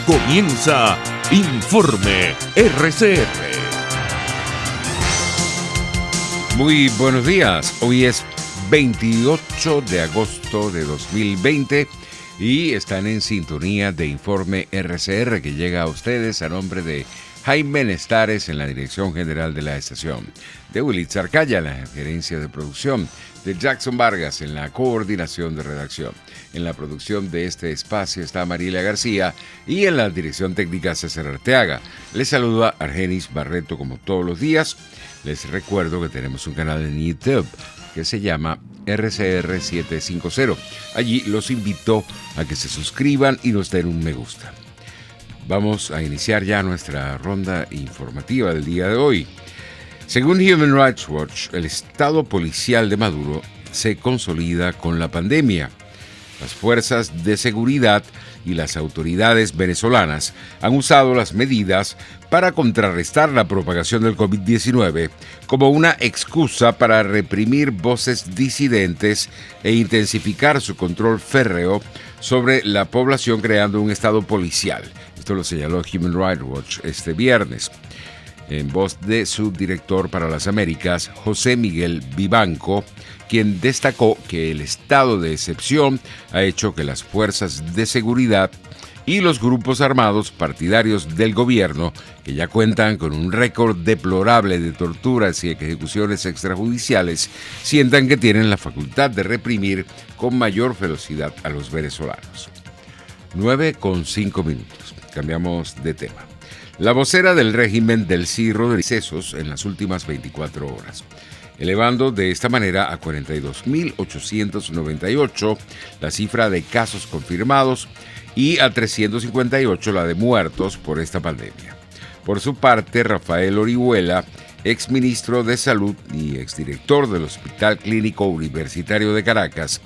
Comienza Informe RCR. Muy buenos días. Hoy es 28 de agosto de 2020 y están en sintonía de Informe RCR, que llega a ustedes a nombre de Jaime Nestares en la dirección general de la estación, de Willy Arcaya en la gerencia de producción, de Jackson Vargas en la coordinación de redacción. En la producción de este espacio está Mariela García y en la dirección técnica César Arteaga. Les saluda Argenis Barreto como todos los días. Les recuerdo que tenemos un canal en YouTube que se llama RCR 750. Allí los invito a que se suscriban y nos den un me gusta. Vamos a iniciar ya nuestra ronda informativa del día de hoy. Según Human Rights Watch, el estado policial de Maduro se consolida con la pandemia. Las fuerzas de seguridad y las autoridades venezolanas han usado las medidas para contrarrestar la propagación del COVID-19 como una excusa para reprimir voces disidentes e intensificar su control férreo sobre la población, creando un estado policial. Esto lo señaló Human Rights Watch este viernes, en voz de su director para las Américas, José Miguel Vivanco, quien destacó que el estado de excepción ha hecho que las fuerzas de seguridad y los grupos armados partidarios del gobierno, que ya cuentan con un récord deplorable de torturas y ejecuciones extrajudiciales, sientan que tienen la facultad de reprimir con mayor velocidad a los venezolanos. 9:05. Cambiamos de tema. La vocera del régimen, Delcy Rodríguez, en las últimas 24 horas, elevando de esta manera a 42.898 la cifra de casos confirmados y a 358 la de muertos por esta pandemia. Por su parte, Rafael Orihuela, exministro de Salud y exdirector del Hospital Clínico Universitario de Caracas,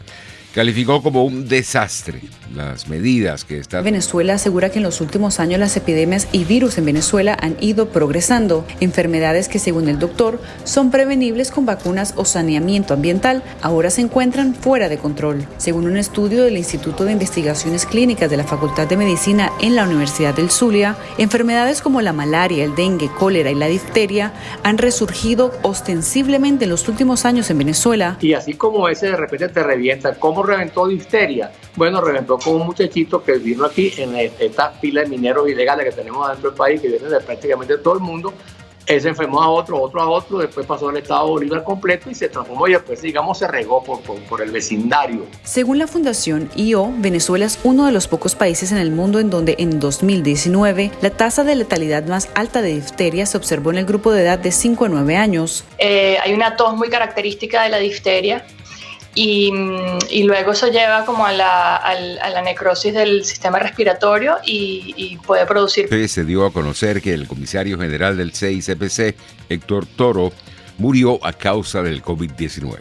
calificó como un desastre las medidas que está... Venezuela asegura que en los últimos años las epidemias y virus en Venezuela han ido progresando. Enfermedades que, según el doctor, son prevenibles con vacunas o saneamiento ambiental, ahora se encuentran fuera de control. Según un estudio del Instituto de Investigaciones Clínicas de la Facultad de Medicina en la Universidad del Zulia, enfermedades como la malaria, el dengue, cólera y la difteria han resurgido ostensiblemente en los últimos años en Venezuela. Y así como ese de repente te revienta, ¿cómo reventó difteria? Bueno, reventó con un muchachito que vino aquí en esta fila de mineros ilegales que tenemos dentro del país, que vienen de prácticamente todo el mundo. Él se enfermó a otro, después pasó al estado Bolívar completo y se transformó y después, digamos, se regó por el vecindario. Según la Fundación IO, Venezuela es uno de los pocos países en el mundo en donde en 2019 la tasa de letalidad más alta de difteria se observó en el grupo de edad de 5 a 9 años. Hay una tos muy característica de la difteria. Y luego eso lleva como a la necrosis del sistema respiratorio y puede producir... Se dio a conocer que el comisario general del CICPC, Héctor Toro, murió a causa del COVID-19.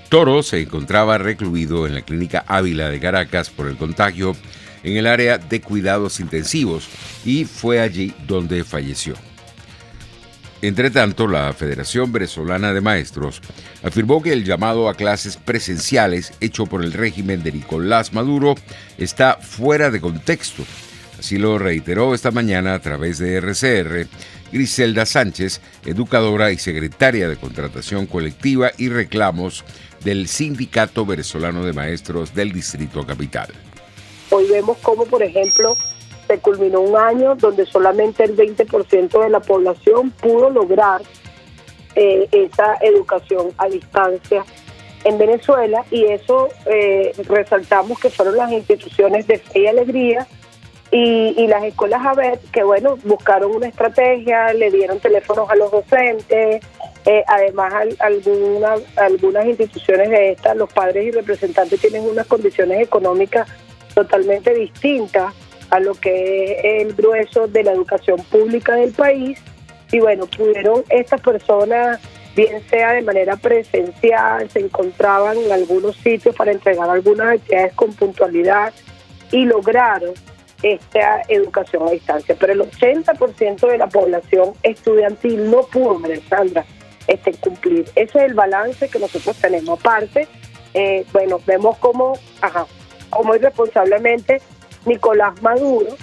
Toro se encontraba recluido en la Clínica Ávila de Caracas por el contagio en el área de cuidados intensivos y fue allí donde falleció. Entre tanto, la Federación Venezolana de Maestros afirmó que el llamado a clases presenciales hecho por el régimen de Nicolás Maduro está fuera de contexto. Así lo reiteró esta mañana a través de RCR Griselda Sánchez, educadora y secretaria de Contratación Colectiva y Reclamos del Sindicato Venezolano de Maestros del Distrito Capital. Hoy vemos cómo, por ejemplo, se culminó un año donde solamente el 20% de la población pudo lograr esa educación a distancia en Venezuela, y eso resaltamos que fueron las instituciones de Fe y Alegría y las escuelas ABET, que bueno, buscaron una estrategia, le dieron teléfonos a los docentes, además algunas instituciones de estas, los padres y representantes tienen unas condiciones económicas totalmente distintas a lo que es el grueso de la educación pública del país, y bueno, pudieron estas personas, bien sea de manera presencial, se encontraban en algunos sitios para entregar algunas actividades con puntualidad y lograron esta educación a distancia, pero el 80% de la población estudiantil no pudo, Sandra, cumplir. Ese es el balance que nosotros tenemos. Aparte, vemos cómo irresponsablemente Nicolás Maduro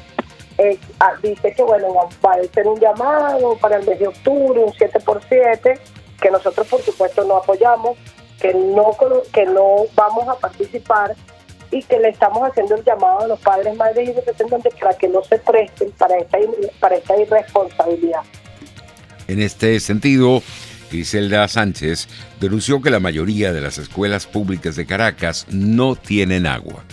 dice que bueno, va a hacer un llamado para el mes de octubre, un 7x7, que nosotros por supuesto no apoyamos, que no vamos a participar, y que le estamos haciendo el llamado a los padres, madres y representantes para que no se presten para esta irresponsabilidad. En este sentido, Griselda Sánchez denunció que la mayoría de las escuelas públicas de Caracas no tienen agua.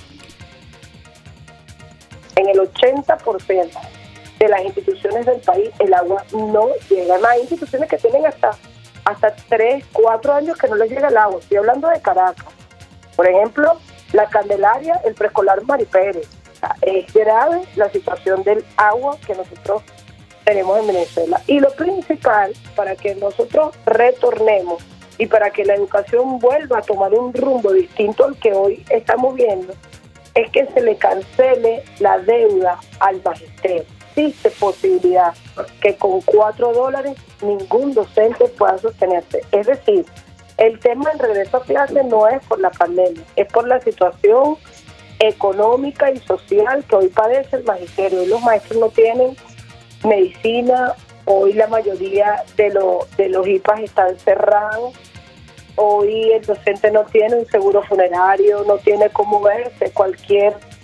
En el 80% de las instituciones del país el agua no llega. Hay instituciones que tienen hasta 3, 4 años que no les llega el agua. Estoy hablando de Caracas. Por ejemplo, la Candelaria, el preescolar Mari Pérez. O sea, es grave la situación del agua que nosotros tenemos en Venezuela. Y lo principal, para que nosotros retornemos y para que la educación vuelva a tomar un rumbo distinto al que hoy estamos viendo, es que se le cancele la deuda al magisterio. Existe posibilidad que con $4 ningún docente pueda sostenerse. Es decir, el tema del regreso a clase no es por la pandemia, es por la situación económica y social que hoy padece el magisterio. Hoy los maestros no tienen medicina, hoy la mayoría de los IPAs están cerrados, hoy el docente no tiene un seguro funerario, no tiene cómo verse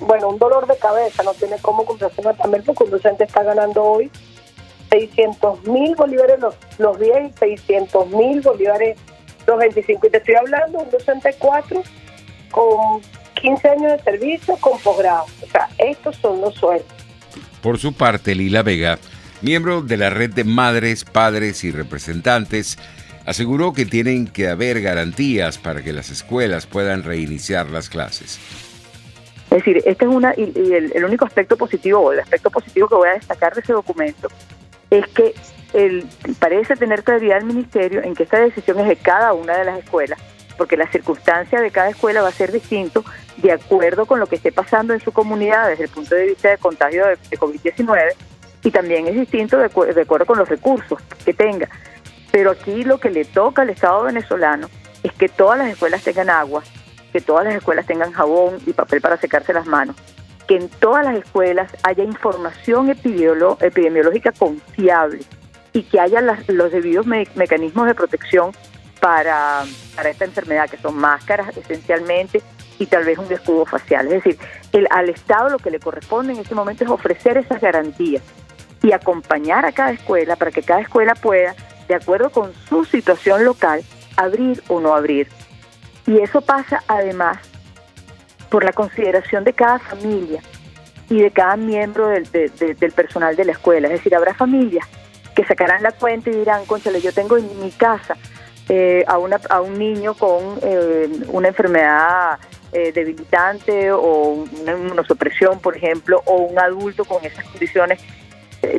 un dolor de cabeza, no tiene cómo comprarse un tratamiento, porque un docente está ganando hoy 600.000 bolívares los 10 y 600.000 bolívares los 25. Y te estoy hablando de un docente 4 con 15 años de servicio con posgrado. O sea, estos son los sueldos. Por su parte, Lila Vega, miembro de la red de madres, padres y representantes, aseguró que tienen que haber garantías para que las escuelas puedan reiniciar las clases. Es decir, este es el único aspecto positivo, o el aspecto positivo que voy a destacar de ese documento, es que parece tener claridad el ministerio en que esta decisión es de cada una de las escuelas, porque la circunstancia de cada escuela va a ser distinto de acuerdo con lo que esté pasando en su comunidad desde el punto de vista de contagio de COVID-19, y también es distinto de acuerdo con los recursos que tenga. Pero aquí lo que le toca al Estado venezolano es que todas las escuelas tengan agua, que todas las escuelas tengan jabón y papel para secarse las manos, que en todas las escuelas haya información epidemiológica confiable y que haya los debidos mecanismos de protección para esta enfermedad, que son máscaras esencialmente y tal vez un escudo facial. Es decir, al Estado lo que le corresponde en este momento es ofrecer esas garantías y acompañar a cada escuela para que cada escuela pueda, de acuerdo con su situación local, abrir o no abrir. Y eso pasa además por la consideración de cada familia y de cada miembro del personal de la escuela. Es decir, habrá familias que sacarán la cuenta y dirán, cónchale, yo tengo en mi casa a un niño con una enfermedad debilitante o una inmunosupresión, por ejemplo, o un adulto con esas condiciones.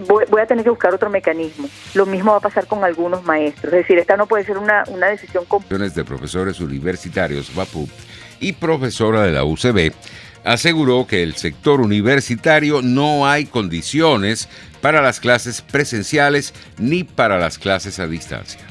Voy a tener que buscar otro mecanismo. Lo mismo va a pasar con algunos maestros. Es decir, esta no puede ser una decisión de profesores universitarios, VAPU, y profesora de la UCB, aseguró que el sector universitario no hay condiciones para las clases presenciales ni para las clases a distancia.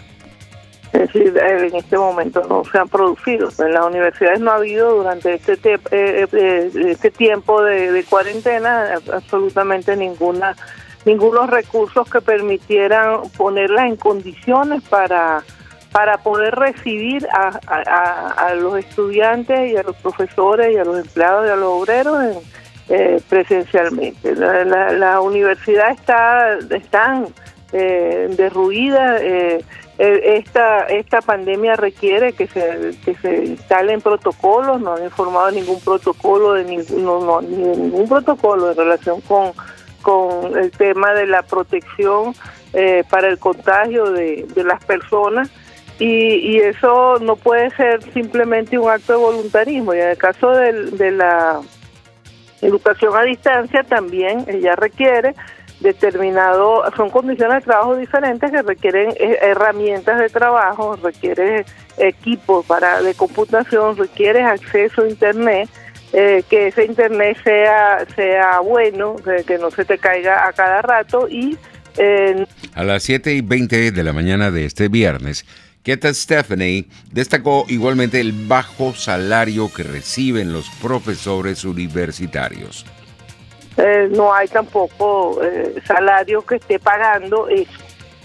Es decir, en este momento no se han producido. En las universidades no ha habido durante este tiempo de cuarentena absolutamente ningunos recursos que permitieran ponerlas en condiciones para poder recibir a los estudiantes y a los profesores y a los empleados y a los obreros presencialmente. La universidad están derruidas. Esta pandemia requiere que se instalen protocolos. No han informado ningún protocolo ni de ningún protocolo en relación con el tema de la protección para el contagio de las personas, y eso no puede ser simplemente un acto de voluntarismo. Y en el caso de la educación a distancia también ella requiere son condiciones de trabajo diferentes que requieren herramientas de trabajo, requiere equipos de computación, requiere acceso a internet, que ese internet sea bueno, que no se te caiga a cada rato. Y a las 7:20 de la mañana de este viernes, Keta Stephanie destacó igualmente el bajo salario que reciben los profesores universitarios. no hay tampoco salario que esté pagando eso.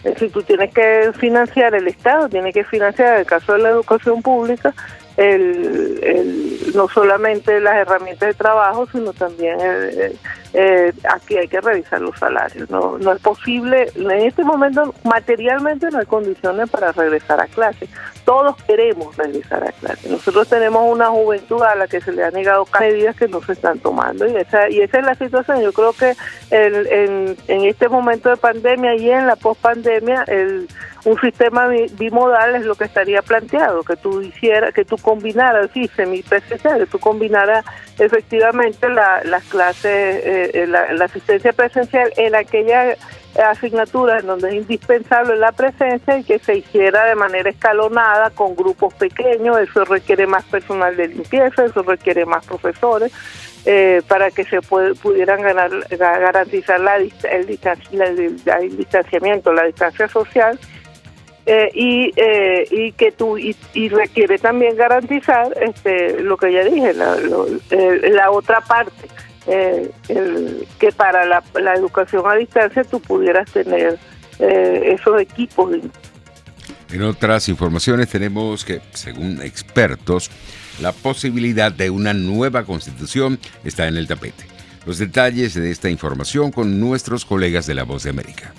Es decir, tú tienes que financiar, el Estado tiene que financiar, en el caso de la educación pública, no solamente las herramientas de trabajo, sino también aquí hay que revisar los salarios. No es posible, en este momento materialmente no hay condiciones para regresar a clase. Todos queremos regresar a clase. Nosotros tenemos una juventud a la que se le han negado medidas que no se están tomando y esa es la situación. Yo creo que en este momento de pandemia y en la pospandemia un sistema bimodal es lo que estaría planteado, que tú combinaras, sí, semipresencial, que tú combinaras efectivamente las clases, la asistencia presencial en aquella asignaturas en donde es indispensable la presencia y que se hiciera de manera escalonada con grupos pequeños. Eso requiere más personal de limpieza, eso requiere más profesores para que se pudieran garantizar el distanciamiento, la distancia social. Y requiere también garantizar lo que ya dije, la otra parte, que para la educación a distancia tú pudieras tener esos equipos. En otras informaciones tenemos que, según expertos, la posibilidad de una nueva constitución está en el tapete. Los detalles de esta información con nuestros colegas de La Voz de América.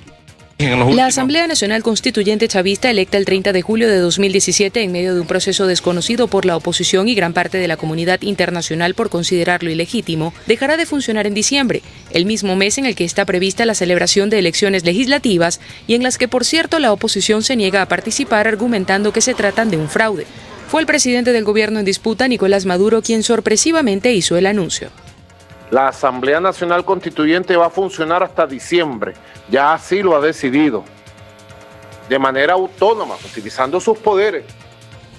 La Asamblea Nacional Constituyente Chavista, electa el 30 de julio de 2017 en medio de un proceso desconocido por la oposición y gran parte de la comunidad internacional por considerarlo ilegítimo, dejará de funcionar en diciembre, el mismo mes en el que está prevista la celebración de elecciones legislativas y en las que, por cierto, la oposición se niega a participar argumentando que se tratan de un fraude. Fue el presidente del gobierno en disputa, Nicolás Maduro, quien sorpresivamente hizo el anuncio. La Asamblea Nacional Constituyente va a funcionar hasta diciembre, ya así lo ha decidido, de manera autónoma, utilizando sus poderes.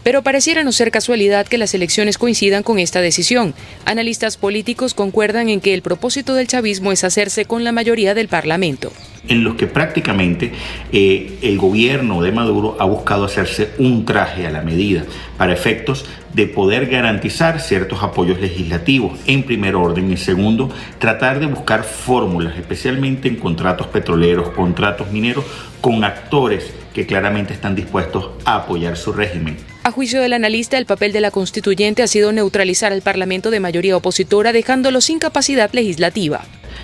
Pero pareciera no ser casualidad que las elecciones coincidan con esta decisión. Analistas políticos concuerdan en que el propósito del chavismo es hacerse con la mayoría del Parlamento. En los que prácticamente el gobierno de Maduro ha buscado hacerse un traje a la medida para efectos de poder garantizar ciertos apoyos legislativos en primer orden y en segundo, tratar de buscar fórmulas, especialmente en contratos petroleros, contratos mineros, con actores que claramente están dispuestos a apoyar su régimen. A juicio del analista, el papel de la constituyente ha sido neutralizar al Parlamento de mayoría opositora, dejándolo sin capacidad legislativa.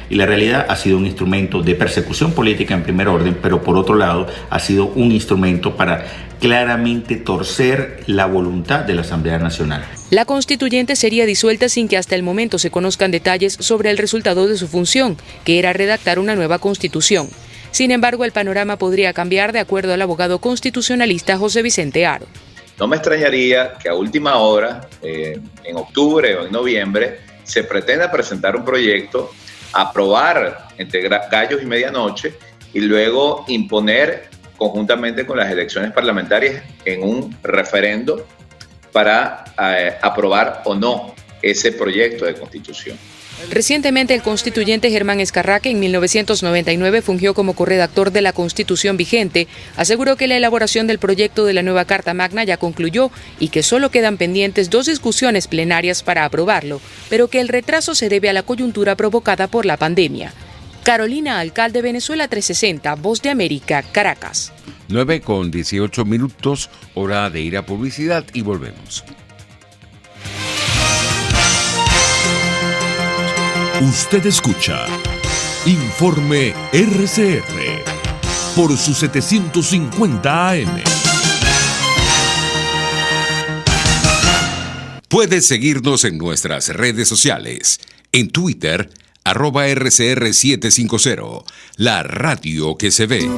Y la realidad ha sido un instrumento de persecución política en primer orden, pero por otro lado ha sido un instrumento para claramente torcer la voluntad de la Asamblea Nacional. La constituyente sería disuelta sin que hasta el momento se conozcan detalles sobre el resultado de su función, que era redactar una nueva constitución. Sin embargo, el panorama podría cambiar de acuerdo al abogado constitucionalista José Vicente Haro. No me extrañaría que a última hora, en octubre o en noviembre, se pretenda presentar un proyecto, aprobar entre gallos y medianoche y luego imponer conjuntamente con las elecciones parlamentarias en un referendo para aprobar o no ese proyecto de constitución. Recientemente, el constituyente Germán Escarraque, en 1999, fungió como corredactor de la Constitución vigente, aseguró que la elaboración del proyecto de la nueva Carta Magna ya concluyó y que solo quedan pendientes 2 discusiones plenarias para aprobarlo, pero que el retraso se debe a la coyuntura provocada por la pandemia. Carolina Alcalde, Venezuela 360, Voz de América, Caracas. 9:18, hora de ir a publicidad y volvemos. Usted escucha Informe RCR por su 750 AM. Puedes seguirnos en nuestras redes sociales. En Twitter, @RCR750, la radio que se ve.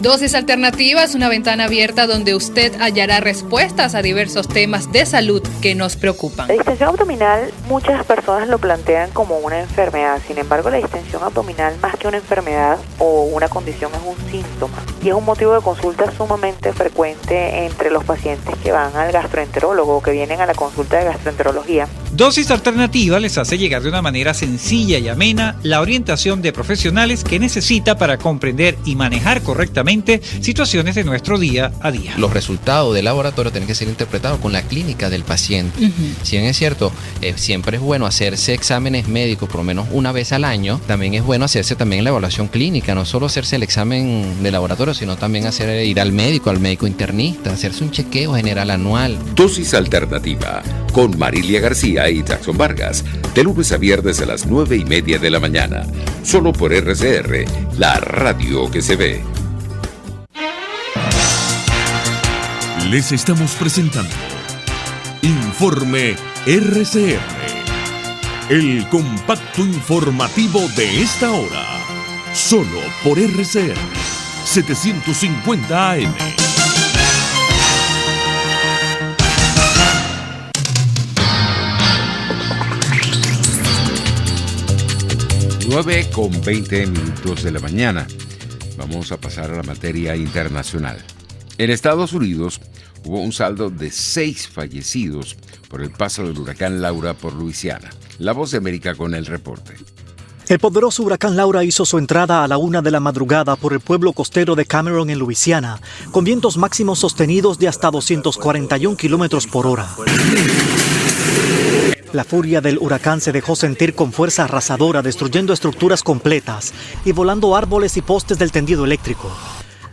Dosis Alternativas, una ventana abierta donde usted hallará respuestas a diversos temas de salud que nos preocupan. La distensión abdominal, muchas personas lo plantean como una enfermedad. Sin embargo, la distensión abdominal, más que una enfermedad o una condición, es un síntoma y es un motivo de consulta sumamente frecuente entre los pacientes que van al gastroenterólogo o que vienen a la consulta de gastroenterología. Dosis Alternativa les hace llegar de una manera sencilla y amena la orientación de profesionales que necesita para comprender y manejar correctamente situaciones de nuestro día a día. Los resultados del laboratorio tienen que ser interpretados con la clínica del paciente. Si bien es cierto, siempre es bueno hacerse exámenes médicos por lo menos una vez al año, también es bueno hacerse también la evaluación clínica, no solo hacerse el examen de laboratorio, sino también ir al médico internista, hacerse un chequeo general anual. Dosis Alternativa con Marilia García y Jackson Vargas, de lunes a viernes a las 9:30 de la mañana, solo por RCR, la radio que se ve. Les estamos presentando Informe RCR, el compacto informativo de esta hora, solo por RCR 750 AM. 9:20 de la mañana. Vamos a pasar a la materia internacional. En Estados Unidos hubo un saldo de 6 fallecidos por el paso del huracán Laura por Luisiana. La Voz de América con el reporte. El poderoso huracán Laura hizo su entrada a la 1 de la madrugada por el pueblo costero de Cameron en Luisiana, con vientos máximos sostenidos de hasta 241 kilómetros por hora. La furia del huracán se dejó sentir con fuerza arrasadora, destruyendo estructuras completas y volando árboles y postes del tendido eléctrico.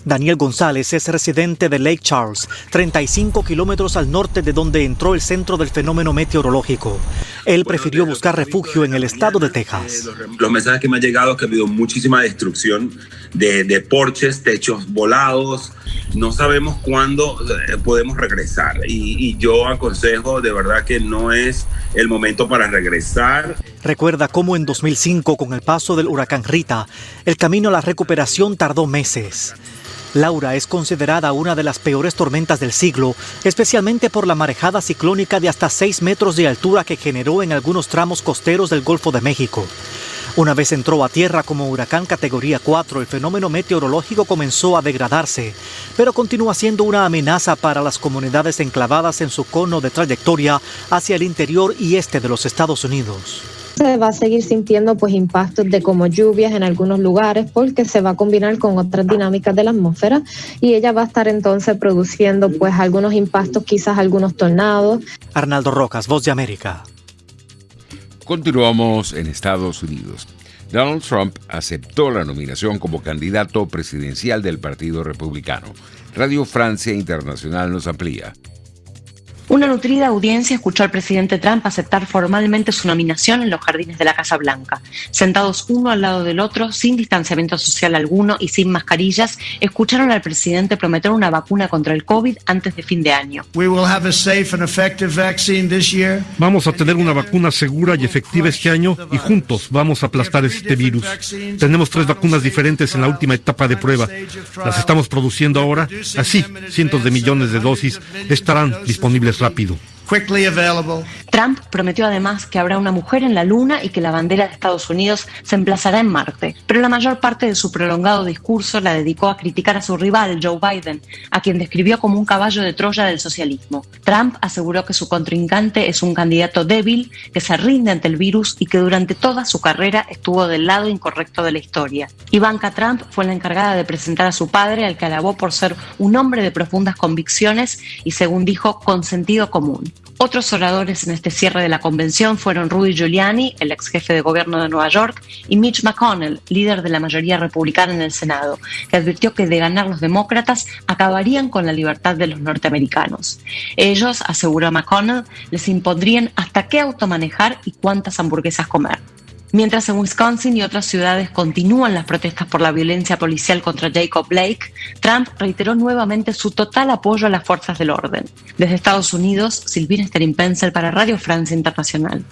Daniel González es residente de Lake Charles, 35 kilómetros al norte de donde entró el centro del fenómeno meteorológico. Él prefirió buscar refugio en el estado de Texas. Los mensajes que me han llegado es que ha habido muchísima destrucción de porches, techos volados. No sabemos cuándo podemos regresar y yo aconsejo de verdad que no es el momento para regresar. Recuerda cómo en 2005, con el paso del huracán Rita, el camino a la recuperación tardó meses. Laura es considerada una de las peores tormentas del siglo, especialmente por la marejada ciclónica de hasta 6 metros de altura que generó en algunos tramos costeros del Golfo de México. Una vez entró a tierra como huracán categoría 4, el fenómeno meteorológico comenzó a degradarse, pero continúa siendo una amenaza para las comunidades enclavadas en su cono de trayectoria hacia el interior y este de los Estados Unidos. Se va a seguir sintiendo impactos de como lluvias en algunos lugares porque se va a combinar con otras dinámicas de la atmósfera y ella va a estar entonces produciendo algunos impactos, quizás algunos tornados. Arnaldo Rocas, Voz de América. Continuamos en Estados Unidos. Donald Trump aceptó la nominación como candidato presidencial del Partido Republicano. Radio Francia Internacional nos amplía. Una nutrida audiencia escuchó al presidente Trump aceptar formalmente su nominación en los jardines de la Casa Blanca. Sentados uno al lado del otro, sin distanciamiento social alguno y sin mascarillas, escucharon al presidente prometer una vacuna contra el COVID antes de fin de año. Vamos a tener una vacuna segura y efectiva este año y juntos vamos a aplastar este virus. Tenemos 3 vacunas diferentes en la última etapa de prueba. Las estamos produciendo ahora, así cientos de millones de dosis estarán disponibles rápido. Trump prometió además que habrá una mujer en la Luna y que la bandera de Estados Unidos se emplazará en Marte, pero la mayor parte de su prolongado discurso la dedicó a criticar a su rival, Joe Biden, a quien describió como un caballo de Troya del socialismo. Trump aseguró que su contrincante es un candidato débil, que se rinde ante el virus y que durante toda su carrera estuvo del lado incorrecto de la historia. Ivanka Trump fue la encargada de presentar a su padre, al que alabó por ser un hombre de profundas convicciones y, según dijo, con sentido común. Otros oradores en este cierre de la convención fueron Rudy Giuliani, el ex jefe de gobierno de Nueva York, y Mitch McConnell, líder de la mayoría republicana en el Senado, que advirtió que de ganar los demócratas acabarían con la libertad de los norteamericanos. Ellos, aseguró McConnell, les impondrían hasta qué auto manejar y cuántas hamburguesas comer. Mientras en Wisconsin y otras ciudades continúan las protestas por la violencia policial contra Jacob Blake, Trump reiteró nuevamente su total apoyo a las fuerzas del orden. Desde Estados Unidos, Silvina Sterin-Pensel para Radio Francia Internacional.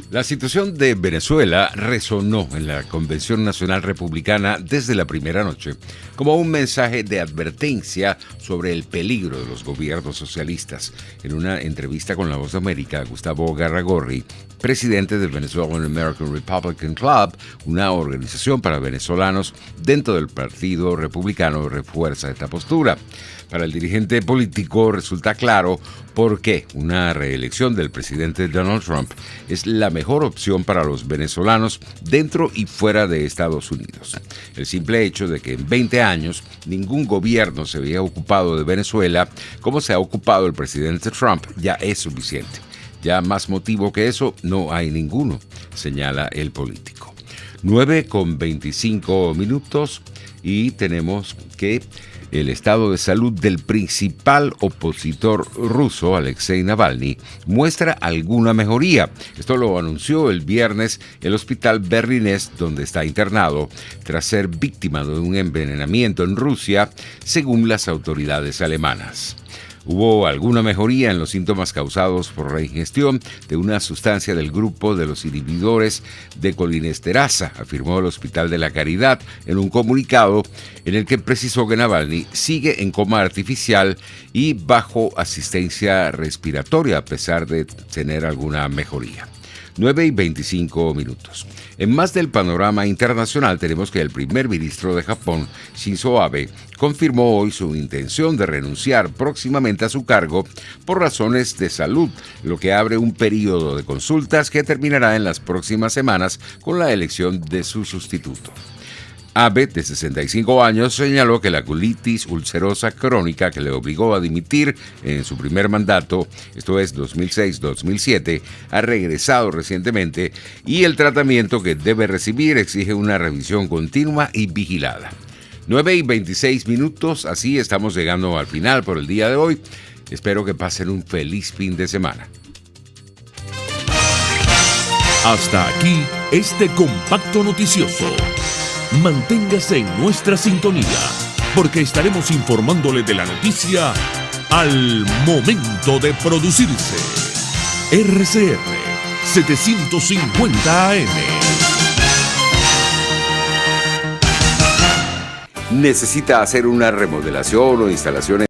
La situación de Venezuela resonó en la Convención Nacional Republicana desde la primera noche como un mensaje de advertencia sobre el peligro de los gobiernos socialistas. En una entrevista con La Voz de América, Gustavo Garragorri, presidente del Venezuelan American Republican Club, una organización para venezolanos dentro del Partido Republicano, refuerza esta postura. Para el dirigente político resulta claro por qué una reelección del presidente Donald Trump es la mejor opción para los venezolanos dentro y fuera de Estados Unidos. El simple hecho de que en 20 años ningún gobierno se había ocupado de Venezuela como se ha ocupado el presidente Trump ya es suficiente. Ya más motivo que eso no hay ninguno, señala el político. 9:25 y tenemos que el estado de salud del principal opositor ruso, Alexei Navalny, muestra alguna mejoría. Esto lo anunció el viernes el hospital berlinés donde está internado tras ser víctima de un envenenamiento en Rusia, según las autoridades alemanas. Hubo alguna mejoría en los síntomas causados por la ingestión de una sustancia del grupo de los inhibidores de colinesterasa, afirmó el Hospital de la Caridad en un comunicado en el que precisó que Navalny sigue en coma artificial y bajo asistencia respiratoria a pesar de tener alguna mejoría. 9:25. En más del panorama internacional tenemos que el primer ministro de Japón, Shinzo Abe, confirmó hoy su intención de renunciar próximamente a su cargo por razones de salud, lo que abre un periodo de consultas que terminará en las próximas semanas con la elección de su sustituto. Abe, de 65 años, señaló que la colitis ulcerosa crónica que le obligó a dimitir en su primer mandato, esto es 2006-2007, ha regresado recientemente y el tratamiento que debe recibir exige una revisión continua y vigilada. 9:26, así estamos llegando al final por el día de hoy. Espero que pasen un feliz fin de semana. Hasta aquí este compacto noticioso. Manténgase en nuestra sintonía, porque estaremos informándole de la noticia al momento de producirse. RCR 750 AM. ¿Necesita hacer una remodelación o instalación